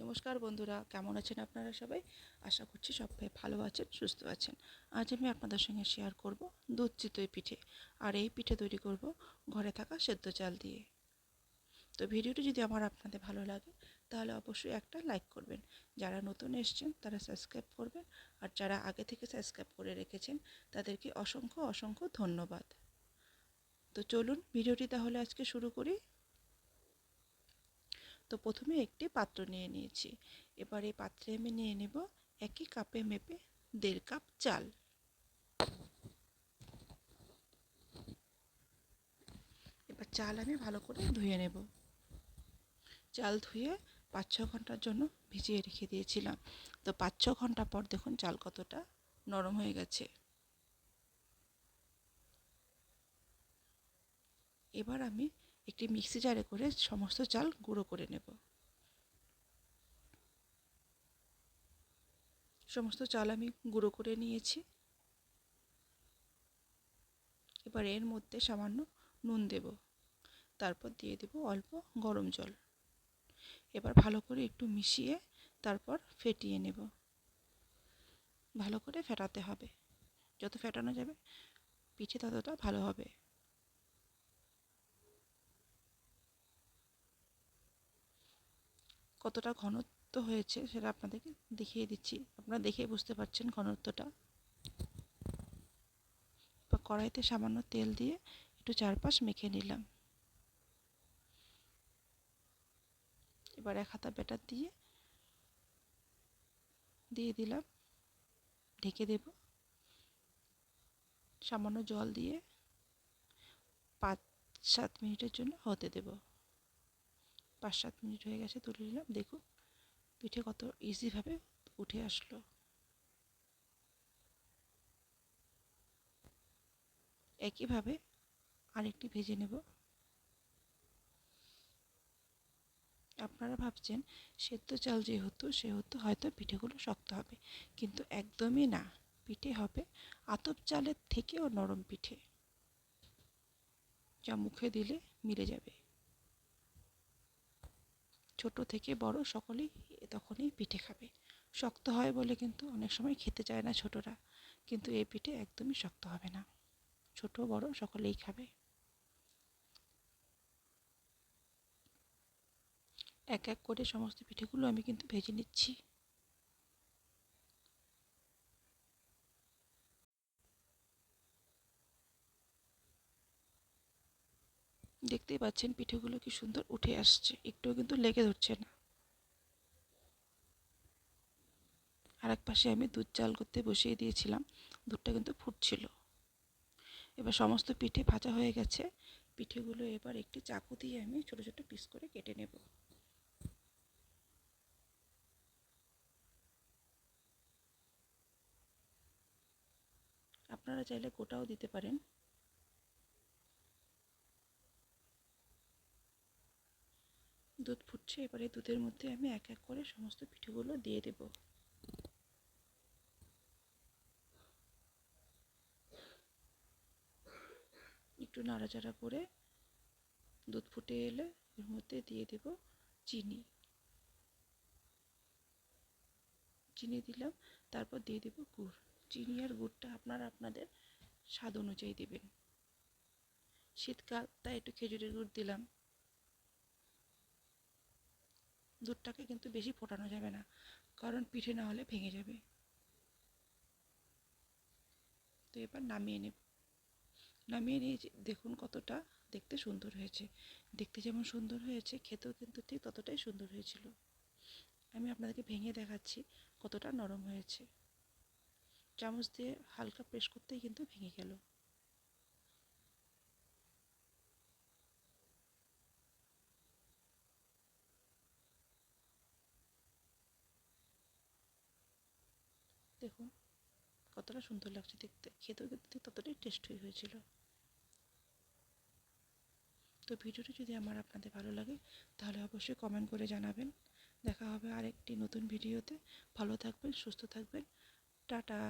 নমস্কার বন্ধুরা, কেমন আছেন আপনারা সবাই? আশা করছি সবাই ভালো আছেন, সুস্থ আছেন। আজ আমি আপনাদের সঙ্গে শেয়ার করব দুধ চিতই পিঠে। আর এই পিঠে তৈরি করব ঘরে থাকা সেদ্ধ চাল দিয়ে। তো ভিডিওটি যদি আপনাদের ভালো লাগে তাহলে অবশ্যই একটা লাইক করবেন। যারা নতুন এসেছেন তারা সাবস্ক্রাইব করবেন, আর যারা আগে থেকে সাবস্ক্রাইব করে রেখেছেন তাদেরকে অসংখ্য অসংখ্য ধন্যবাদ। তো চলুন ভিডিওটি তাহলে আজকে শুরু করি। তো প্রথমে একটি পাত্র নিয়ে নিয়েছি। এবার এই পাত্রে আমি নিয়ে নেব একই কাপে মেপে 1.5 কাপ চাল। এবার চাল আমি ভালো করে ধুয়ে নেব। চাল ধুয়ে 5-6 ঘন্টার জন্য ভিজিয়ে রেখে দিয়েছিলাম। তো 5-6 ঘন্টা পর দেখুন চাল কতটা নরম হয়ে গেছে। এবার আমি একটি মিক্সি জারে করে সমস্ত চাল গুঁড়ো করে নেব। সমস্ত চাল আমি গুঁড়ো করে নিয়েছি। এবার এর মধ্যে সামান্য নুন দেব, তারপর দিয়ে দেব অল্প গরম জল। এবার ভালো করে একটু মিশিয়ে তারপর ফেটিয়ে নেব। ভালো করে ফেটাতে হবে, যত ফেটানো যাবে পিঠে ততটা ভালো হবে। কতটা ঘনত্ব হয়েছে সেটা আপনাদেরকে দেখিয়ে দিচ্ছি, আপনারা দেখে বুঝতে পারছেন ঘনত্বটা। বা কড়াইতে সামান্য তেল দিয়ে একটু চারপাশ মেখে নিলাম। এবার 1 হাতা ব্যাটার দিয়ে দিলাম, ঢেকে দেব। সামান্য জল দিয়ে 5-7 মিনিটের জন্য হতে দেব। 5-7 মিনিট হয়ে গেছে, তুলে নিলাম। দেখুন পিঠে কত ইজিভাবে উঠে আসলো। একইভাবে আরেকটি ভেজে নেব। আপনারা ভাবছেন সেদ্ধ চাল সেহেতু হয়তো পিঠেগুলো শক্ত হবে, কিন্তু একদমই না। পিঠে হবে আতপ চালের থেকেও নরম পিঠে, যা মুখে দিলে মিলে যাবে। ছোট থেকে বড় সকলেই তখনই পিঠে খাবে। শক্ত হয় বলে কিন্তু অনেক সময় খেতে চায় না ছোটরা, কিন্তু এই পিঠে একদমই শক্ত হবে না, ছোট বড় সকলেই খাবে। এক এক করে সমস্ত পিঠেগুলো আমি কিন্তু ভেজে নিচ্ছি। দেখতেই পাচ্ছেন পিঠেগুলো কি সুন্দর উঠে আসছে, একটুও কিন্তু লেগে ধরছে না। আর এক পাশে আমি দুধ জাল করতে বসিয়ে দিয়েছিলাম, দুধটা কিন্তু ফুটছিল। এবার সমস্ত পিঠে ভাজা হয়ে গেছে। পিঠেগুলো এবার একটি চাকু দিয়ে আমি ছোট ছোট পিস করে কেটে নেব। আপনারা চাইলে গোটাও দিতে পারেন। দুধ ফুটছে, এবারে দুধের মধ্যে আমি এক এক করে সমস্ত পিঠেগুলো দিয়ে দেব। একটু নাড়াচাড়া করে দুধ ফুটে এলে এর মধ্যে দিয়ে দেব চিনি। চিনি দিলাম, তারপর দিয়ে দেব গুড়। চিনি আর গুড়টা আপনারা আপনাদের স্বাদ অনুযায়ী দেবেন। শীতকাল তাই একটু খেজুরের গুড় দিলাম। দুধটাকে কিন্তু বেশি ফোটানো যাবে না, কারণ পিঠে না হলে ভেঙে যাবে। তো এবার নামিয়ে নেব। নামিয়ে নিয়ে দেখুন কতটা দেখতে সুন্দর হয়েছে। দেখতে যেমন সুন্দর হয়েছে, খেতেও কিন্তু ঠিক ততটাই সুন্দর হয়েছিল। আমি আপনাদেরকে ভেঙে দেখাচ্ছি কতটা নরম হয়েছে। চামচ দিয়ে হালকা প্রেস করতেই কিন্তু ভেঙে গেল। দেখুন কতটা সুন্দর লাগছে দেখতে, খেতেও কিন্তু ঠিক ততটাই টেস্টি হয়েছিল। তো ভিডিওটি যদি আপনাদের ভালো লাগে তাহলে অবশ্যই কমেন্ট করে জানাবেন। দেখা হবে আরেকটি নতুন ভিডিওতে। ভালো থাকবেন, সুস্থ থাকবেন। টাটা।